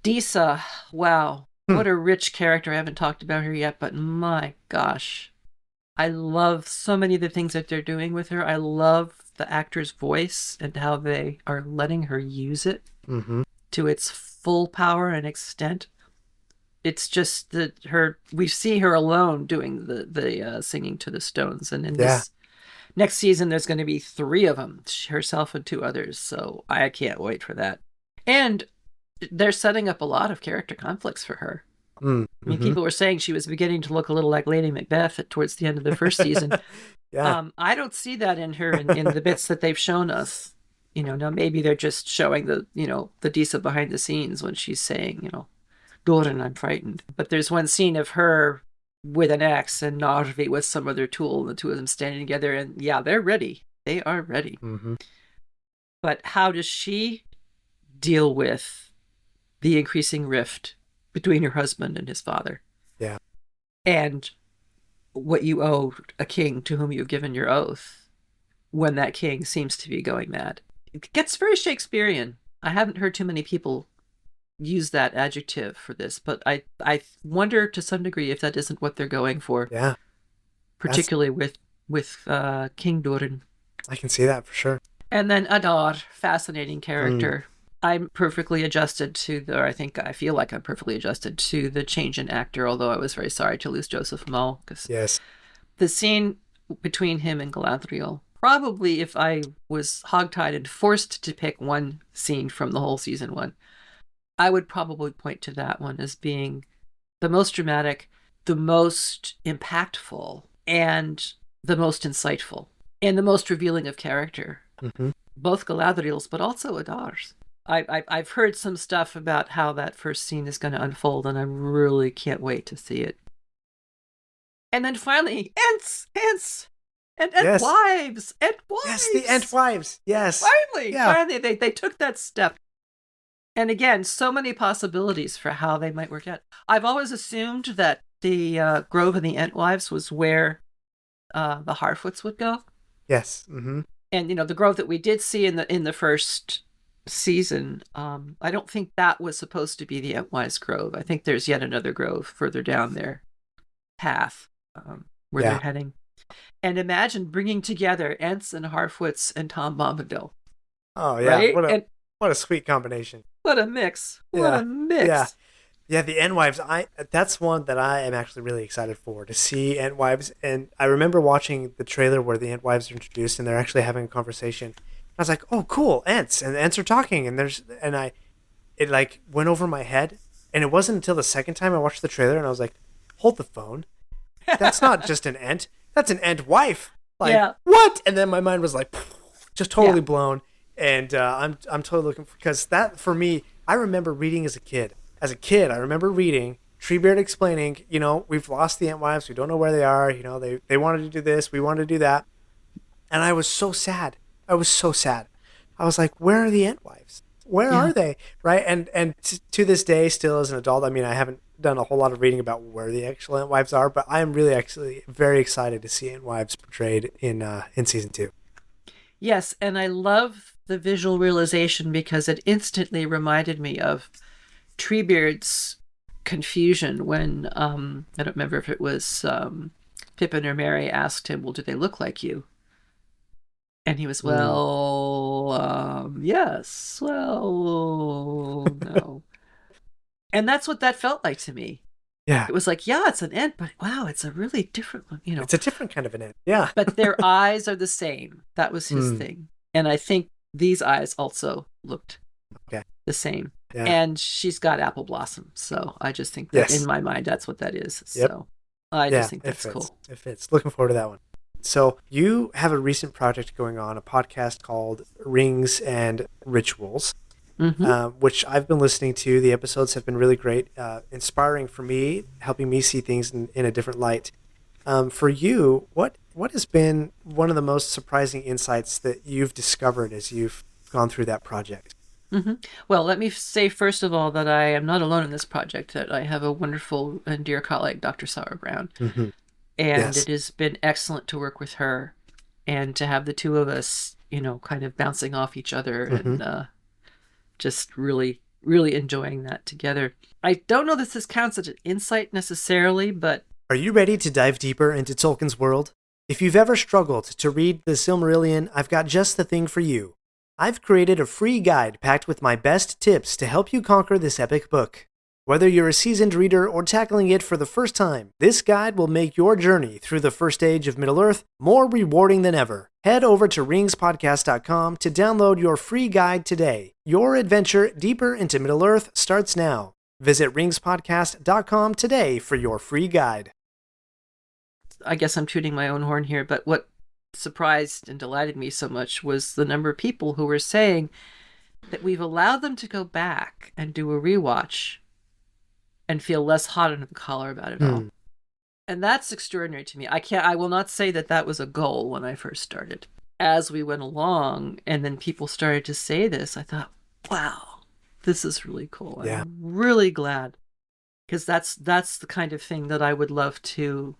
Disa, wow, what a rich character. I haven't talked about her yet, but my gosh. I love so many of the things that they're doing with her. I love the actor's voice and how they are letting her use it to its full power and extent. It's just that we see her alone doing the singing to the stones. And in this Next season, there's going to be 3 of them, herself and 2 others. So I can't wait for that. And they're setting up a lot of character conflicts for her. Mm-hmm. I mean, people were saying she was beginning to look a little like Lady Macbeth towards the end of the first season. Yeah. I don't see that in her in the bits that they've shown us. Now maybe they're just showing the Disa behind the scenes when she's saying, Doran, I'm frightened. But there's one scene of her with an axe and Narvi with some other tool, and the 2 of them standing together, and yeah, they're ready. They are ready. Mm-hmm. But how does she deal with the increasing rift between her husband and his father? Yeah. And what you owe a king to whom you've given your oath when that king seems to be going mad. It gets very Shakespearean. I haven't heard too many people use that adjective for this, but I wonder to some degree if that isn't what they're going for. Yeah. Particularly with King Doran. I can see that for sure. And then Adar, fascinating character. I'm perfectly adjusted I feel like I'm perfectly adjusted to the change in actor, although I was very sorry to lose Joseph Mull. Yes. The scene between him and Galadriel, probably if I was hogtied and forced to pick one scene from the whole season 1, I would probably point to that one as being the most dramatic, the most impactful, and the most insightful, and the most revealing of character. Mm-hmm. Both Galadriel's, but also Adar's. I've heard some stuff about how that first scene is going to unfold, and I really can't wait to see it. And then finally, Ents, and Yes. wives, Yes, the Entwives. Yes. Finally, they took that step. And again, so many possibilities for how they might work out. I've always assumed that the Grove of the Entwives was where the Harfoots would go. Yes. Mm-hmm. And the grove that we did see in the first season, I don't think that was supposed to be the Entwise Grove. I think there's yet another grove further down their path where they're heading. And imagine bringing together Ents and Harfoots and Tom Bombadil. Oh yeah, right? What a sweet combination. What a mix. What a mix. Yeah, the Entwives, that's one that I am actually really excited for, to see Entwives. And I remember watching the trailer where the Entwives are introduced and they're actually having a conversation. I was like, oh, cool, Ents. And the Ents are talking. And it like went over my head. And it wasn't until the second time I watched the trailer and I was like, hold the phone. That's not just an Ent. That's an Entwife. Like, what? And then my mind was like, just totally blown. And I'm totally looking for, because that, for me, I remember reading as a kid. As a kid, I remember reading Treebeard explaining, we've lost the Entwives. We don't know where they are. They wanted to do this. We wanted to do that. And I was so sad. I was like, where are the Entwives? Where are they? Right? And to this day, still as an adult, I mean, I haven't done a whole lot of reading about where the actual Entwives are, but I am really actually very excited to see Entwives portrayed in season 2. Yes, and I love the visual realization because it instantly reminded me of Treebeard's confusion when I don't remember if it was Pippin or Merry asked him, well, do they look like you? And he was, yes, well, no. And that's what that felt like to me. Yeah. It was like, it's an Ent, but wow, it's a really different one, It's a different kind of an Ent, yeah. But their eyes are the same. That was his thing. And I think these eyes also looked the same. Yeah. And she's got apple blossom. So I just think that in my mind, that's what that is. Yep. So I just think that's cool. It fits. Looking forward to that one. So you have a recent project going on, a podcast called Rings and Rituals, which I've been listening to. The episodes have been really great, inspiring for me, helping me see things in a different light. For you, what has been one of the most surprising insights that you've discovered as you've gone through that project? Mm-hmm. Well, let me say, first of all, that I am not alone in this project, that I have a wonderful and dear colleague, Dr. Sarah Brown. Mm-hmm. And it has been excellent to work with her and to have the two of us, kind of bouncing off each other and just really, really enjoying that together. I don't know that this counts as an insight necessarily, but... Are you ready to dive deeper into Tolkien's world? If you've ever struggled to read the Silmarillion, I've got just the thing for you. I've created a free guide packed with my best tips to help you conquer this epic book. Whether you're a seasoned reader or tackling it for the first time, this guide will make your journey through the first age of Middle-earth more rewarding than ever. Head over to ringspodcast.com to download your free guide today. Your adventure deeper into Middle-earth starts now. Visit ringspodcast.com today for your free guide. I guess I'm tooting my own horn here, but what surprised and delighted me so much was the number of people who were saying that we've allowed them to go back and do a rewatch and feel less hot under the collar about it all. And that's extraordinary to me. I will not say that that was a goal when I first started. As we went along and then people started to say this, I thought, wow, this is really cool. Yeah. I'm really glad, because that's the kind of thing that I would love to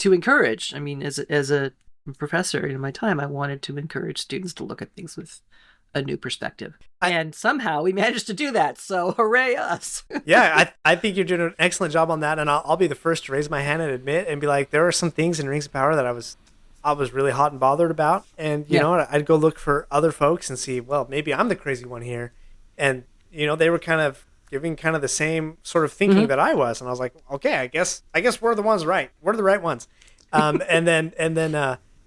encourage. I mean, as a professor in my time, I wanted to encourage students to look at things with a new perspective. And somehow we managed to do that. So hooray us. Yeah, I think you're doing an excellent job on that. And I'll be the first to raise my hand and admit and be like, there are some things in Rings of Power that I was really hot and bothered about. And, you know, I'd go look for other folks and see, well, maybe I'm the crazy one here. And, you know, they were kind of giving kind of the same sort of thinking that I was. And I was like, okay, I guess we're the ones right. We're the right ones. And then,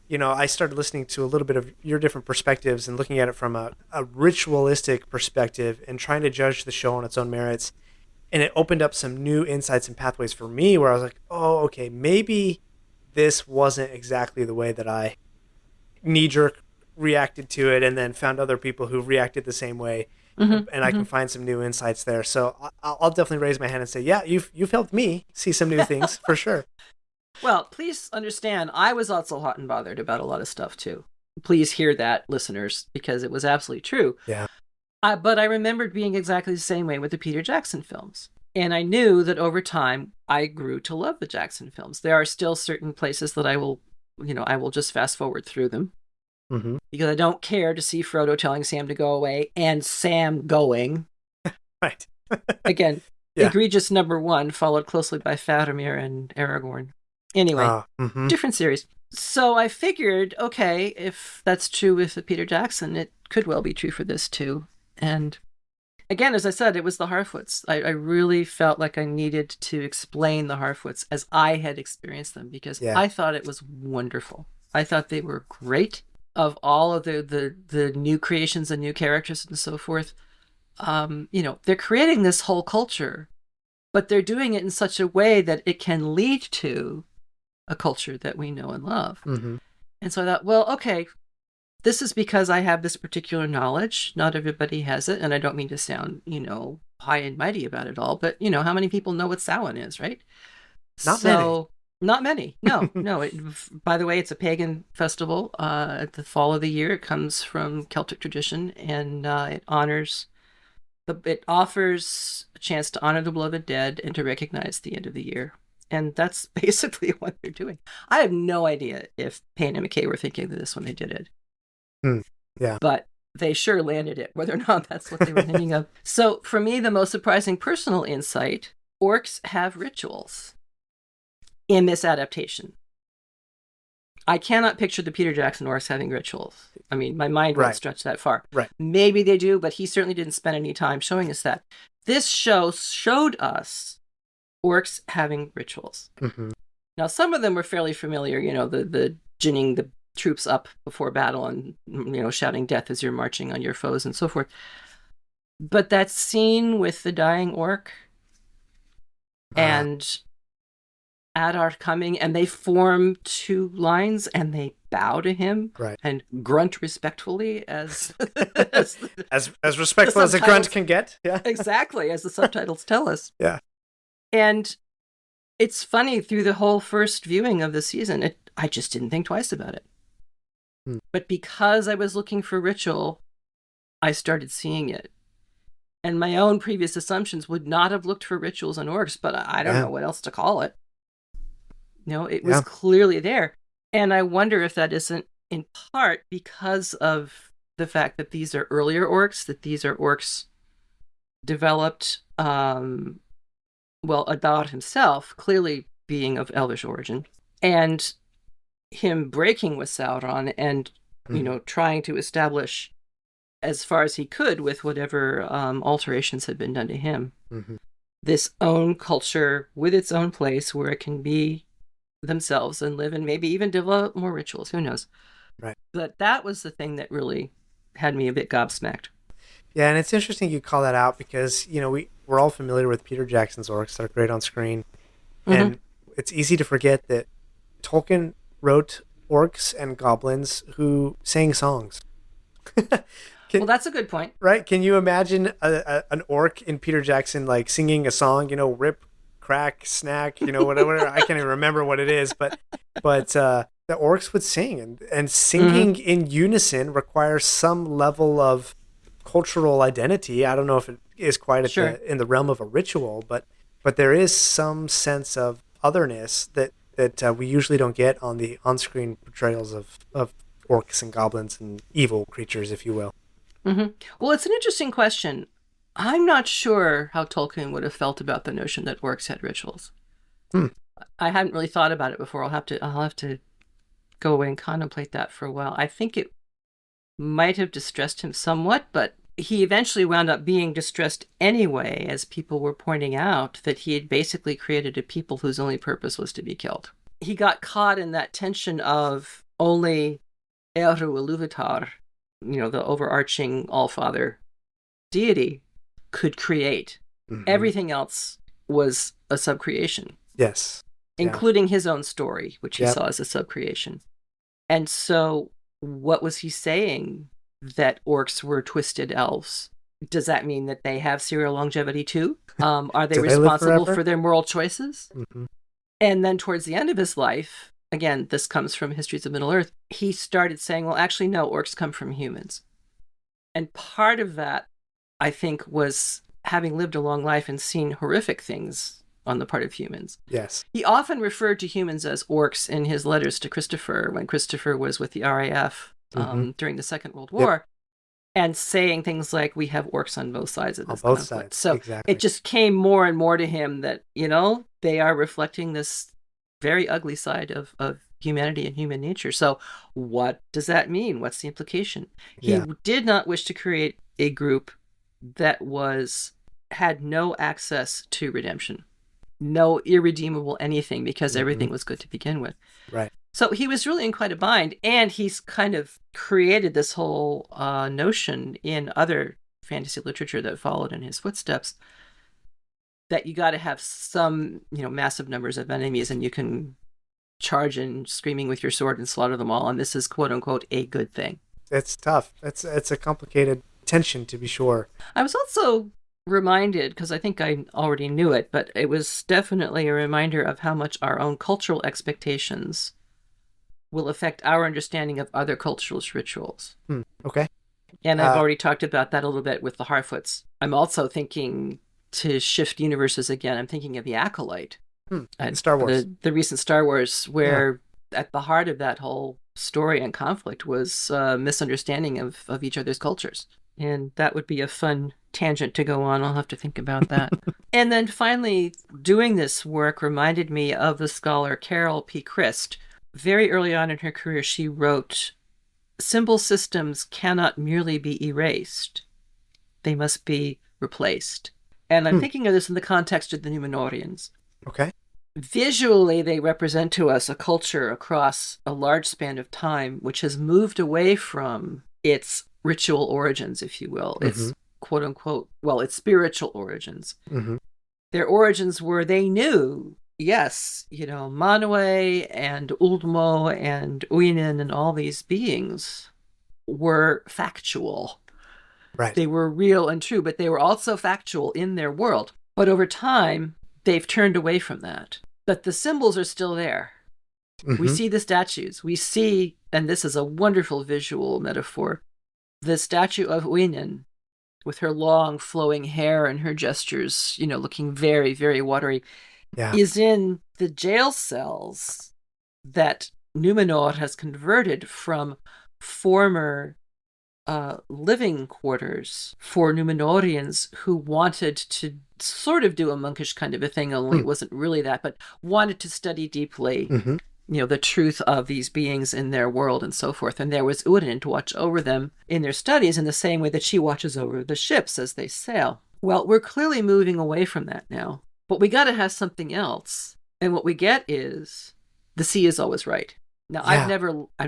you know, I started listening to a little bit of your different perspectives and looking at it from a ritualistic perspective and trying to judge the show on its own merits. And it opened up some new insights and pathways for me where I was like, oh, okay, maybe this wasn't exactly the way that I knee-jerk reacted to it, and then found other people who reacted the same way. And I can find some new insights there. So I'll definitely raise my hand and say, yeah, you've helped me see some new things for sure. Well, please understand, I was also hot and bothered about a lot of stuff too. Please hear that, listeners, because it was absolutely true. Yeah. But I remembered being exactly the same way with the Peter Jackson films. And I knew that over time, I grew to love the Jackson films. There are still certain places that I will just fast forward through them. Because I don't care to see Frodo telling Sam to go away and Sam going. Right. Again, egregious number one, followed closely by Faramir and Aragorn. Anyway, different series. So I figured, okay, if that's true with the Peter Jackson, it could well be true for this too. And again, as I said, it was the Harfoots. I really felt like I needed to explain the Harfoots as I had experienced them, because I thought it was wonderful. I thought they were great. Of all of the new creations and new characters and so forth, you know, they're creating this whole culture, but they're doing it in such a way that it can lead to a culture that we know and love. And so I thought, well, okay, this is because I have this particular knowledge. Not everybody has it. And I don't mean to sound, you know, high and mighty about it all, but, you know, how many people know what Samhain is, right? Not many. No. By the way, it's a pagan festival. At the fall of the year, it comes from Celtic tradition, and it offers a chance to honor the beloved dead and to recognize the end of the year. And that's basically what they're doing. I have no idea if Payne and McKay were thinking of this when they did it. Yeah. But they sure landed it, whether or not that's what they were thinking of. So for me, the most surprising personal insight, orcs have rituals in this adaptation. I cannot picture the Peter Jackson orcs having rituals. I mean, my mind won't stretch that far. Right. Maybe they do, but he certainly didn't spend any time showing us that. This show showed us orcs having rituals. Now, some of them were fairly familiar, you know, the ginning the troops up before battle and, you know, shouting death as you're marching on your foes and so forth. But that scene with the dying orc and Adar coming, and they form two lines and they bow to him and grunt respectfully as as respectful as a grunt can get. Yeah. Exactly, as the subtitles tell us. Yeah. And it's funny, through the whole first viewing of the season, I just didn't think twice about it. But because I was looking for ritual, I started seeing it. And my own previous assumptions would not have looked for rituals on orcs, but I don't know what else to call it. You know, it was clearly there. And I wonder if that isn't in part because of the fact that these are earlier orcs, that these are orcs developed, Adar himself, clearly being of Elvish origin, and him breaking with Sauron and, you know, trying to establish as far as he could with whatever alterations had been done to him. this own culture with its own place where it can be themselves and live and maybe even develop more rituals. Who knows? Right. But that was the thing that really had me a bit gobsmacked. Yeah, and it's interesting you call that out because, we're all familiar with Peter Jackson's orcs that are great on screen. Mm-hmm. And it's easy to forget that Tolkien wrote orcs and goblins who sang songs. Well, that's a good point. Right? Can you imagine an orc in Peter Jackson like singing a song? Rip, crack, snack. Whatever. I can't even remember what it is, but the orcs would sing, and singing in unison requires some level of cultural identity. I don't know if it is quite in the realm of a ritual, but there is some sense of otherness that we usually don't get on the on-screen portrayals of orcs and goblins and evil creatures, if you will. Mm-hmm. Well, it's an interesting question. I'm not sure how Tolkien would have felt about the notion that orcs had rituals. I hadn't really thought about it before. I'll have to go away and contemplate that for a while. I think it might have distressed him somewhat, but he eventually wound up being distressed anyway, as people were pointing out that he had basically created a people whose only purpose was to be killed. He got caught in that tension of only Eru Ilúvatar, the overarching all-father deity, could create. Mm-hmm. Everything else was a subcreation. Yes. Including his own story, which he saw as a subcreation. And so what was he saying? That orcs were twisted elves. Does that mean that they have serial longevity too? Are they responsible for their moral choices? Mm-hmm. And then towards the end of his life, again, this comes from Histories of Middle-earth, he started saying, well, actually, no, orcs come from humans. And part of that, I think, was having lived a long life and seen horrific things on the part of humans. Yes. He often referred to humans as orcs in his letters to Christopher when Christopher was with the RAF during the Second World War, and saying things like, we have orcs on both sides of this conflict. Sides. So exactly. It just came more and more to him that, they are reflecting this very ugly side of humanity and human nature. So what does that mean? What's the implication? He did not wish to create a group that had no access to redemption, no irredeemable anything, because everything was good to begin with. Right. So he was really in quite a bind, and he's kind of created this whole notion in other fantasy literature that followed in his footsteps that you got to have some, massive numbers of enemies, and you can charge in screaming with your sword and slaughter them all, and this is quote unquote a good thing. It's tough. It's a complicated tension, to be sure. I was also reminded, because I think I already knew it, but it was definitely a reminder of how much our own cultural expectations will affect our understanding of other cultural rituals. Okay. And I've already talked about that a little bit with the Harfoots. I'm also thinking, to shift universes again, I'm thinking of the Acolyte. Star Wars. The recent Star Wars, where at the heart of that whole story and conflict was misunderstanding of each other's cultures. And that would be a fun tangent to go on. I'll have to think about that. And then finally, doing this work reminded me of the scholar Carol P. Christ. Very early on in her career, she wrote, symbol systems cannot merely be erased. They must be replaced. And I'm thinking of this in the context of the Númenóreans. Okay. Visually, they represent to us a culture across a large span of time, which has moved away from its ritual origins, if you will. Its quote unquote, its spiritual origins. Their origins were, they knew, yes, Manwë and Ulmo and Uinen and all these beings were factual. Right. They were real and true, but they were also factual in their world. But over time, they've turned away from that. But the symbols are still there. We see the statues. We see, and this is a wonderful visual metaphor, the statue of Uinen with her long flowing hair and her gestures, looking very, very watery, is in the jail cells that Númenor has converted from former living quarters for Númenóreans who wanted to sort of do a monkish kind of a thing, only it wasn't really that, but wanted to study deeply, the truth of these beings in their world and so forth. And there was Uinen to watch over them in their studies in the same way that she watches over the ships as they sail. Well, we're clearly moving away from that now, but we got to have something else. And what we get is the sea is always right. Now, Yeah. I've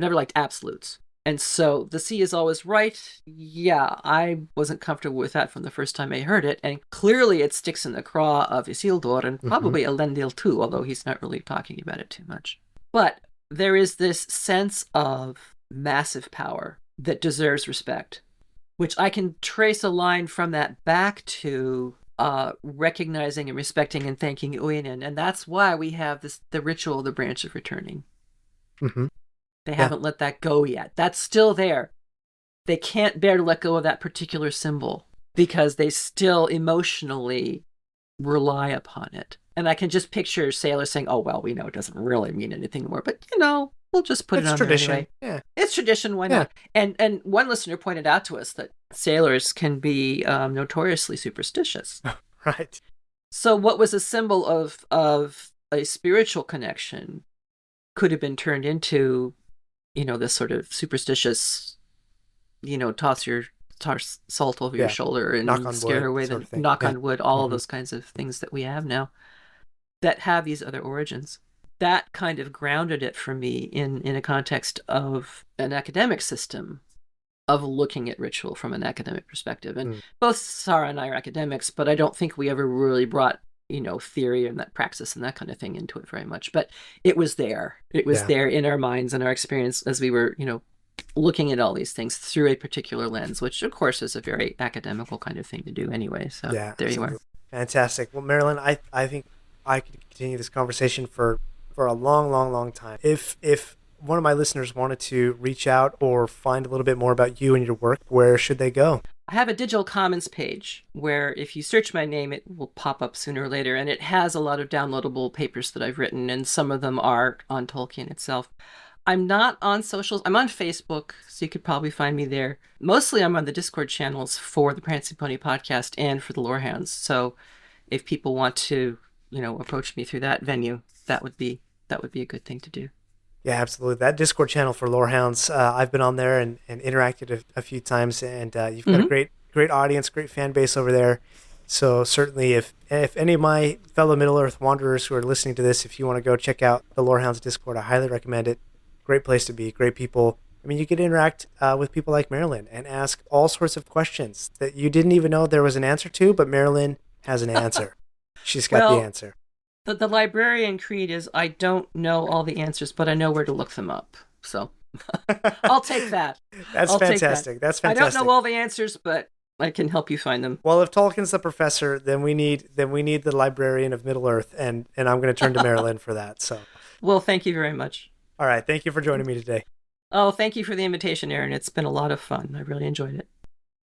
never liked absolutes. And so the sea is always right. Yeah, I wasn't comfortable with that from the first time I heard it. And clearly it sticks in the craw of Isildur and probably Elendil too, although he's not really talking about it too much. But there is this sense of massive power that deserves respect, which I can trace a line from that back to recognizing and respecting and thanking Uinen. And that's why we have the ritual of the Branch of Returning. Mm-hmm. They haven't let that go yet. That's still there. They can't bear to let go of that particular symbol because they still emotionally rely upon it. And I can just picture sailors saying, oh, well, we know it doesn't really mean anything more, but, we'll just put it on tradition. there anyway. Yeah. It's tradition. Why not? And one listener pointed out to us that sailors can be notoriously superstitious. Right. So what was a symbol of a spiritual connection could have been turned into this sort of superstitious, toss salt over your shoulder and scare away the knock on wood, all of those kinds of things that we have now that have these other origins. That kind of grounded it for me in a context of an academic system of looking at ritual from an academic perspective. And both Sarah and I are academics, but I don't think we ever really brought theory and that praxis and that kind of thing into it very much, but it was there. It was there in our minds and our experience as we were, looking at all these things through a particular lens, which of course is a very academical kind of thing to do anyway. So there you are. Fantastic. Well, Marilyn, I think I could continue this conversation for a long, long, long time. If one of my listeners wanted to reach out or find a little bit more about you and your work, where should they go? I have a digital commons page where if you search my name, it will pop up sooner or later. And it has a lot of downloadable papers that I've written, and some of them are on Tolkien itself. I'm not on socials. I'm on Facebook, so you could probably find me there. Mostly I'm on the Discord channels for the Prancing Pony podcast and for the Lorehounds. So if people want to, approach me through that venue, that would be a good thing to do. Yeah, absolutely. That Discord channel for Lorehounds, I've been on there and interacted a few times, and you've got a great audience, great fan base over there. So certainly if any of my fellow Middle-earth wanderers who are listening to this, if you want to go check out the Lorehounds Discord, I highly recommend it. Great place to be, great people. I mean, you could interact with people like Marilyn and ask all sorts of questions that you didn't even know there was an answer to, but Marilyn has an answer. She's got the answer. The librarian creed is I don't know all the answers, but I know where to look them up. So I'll take that. That's fantastic. That's fantastic. I don't know all the answers, but I can help you find them. Well, if Tolkien's the professor, then we need the librarian of Middle-earth, and I'm going to turn to Marilyn for that. So. Well, thank you very much. All right. Thank you for joining me today. Oh, thank you for the invitation, Aaron. It's been a lot of fun. I really enjoyed it.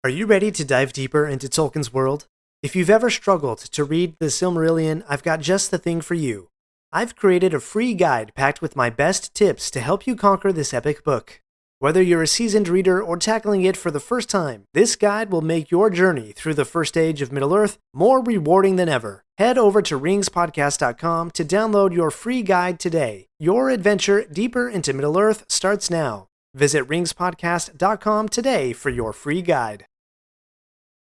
Are you ready to dive deeper into Tolkien's world? If you've ever struggled to read the Silmarillion, I've got just the thing for you. I've created a free guide packed with my best tips to help you conquer this epic book. Whether you're a seasoned reader or tackling it for the first time, this guide will make your journey through the first age of Middle-earth more rewarding than ever. Head over to ringspodcast.com to download your free guide today. Your adventure deeper into Middle-earth starts now. Visit ringspodcast.com today for your free guide.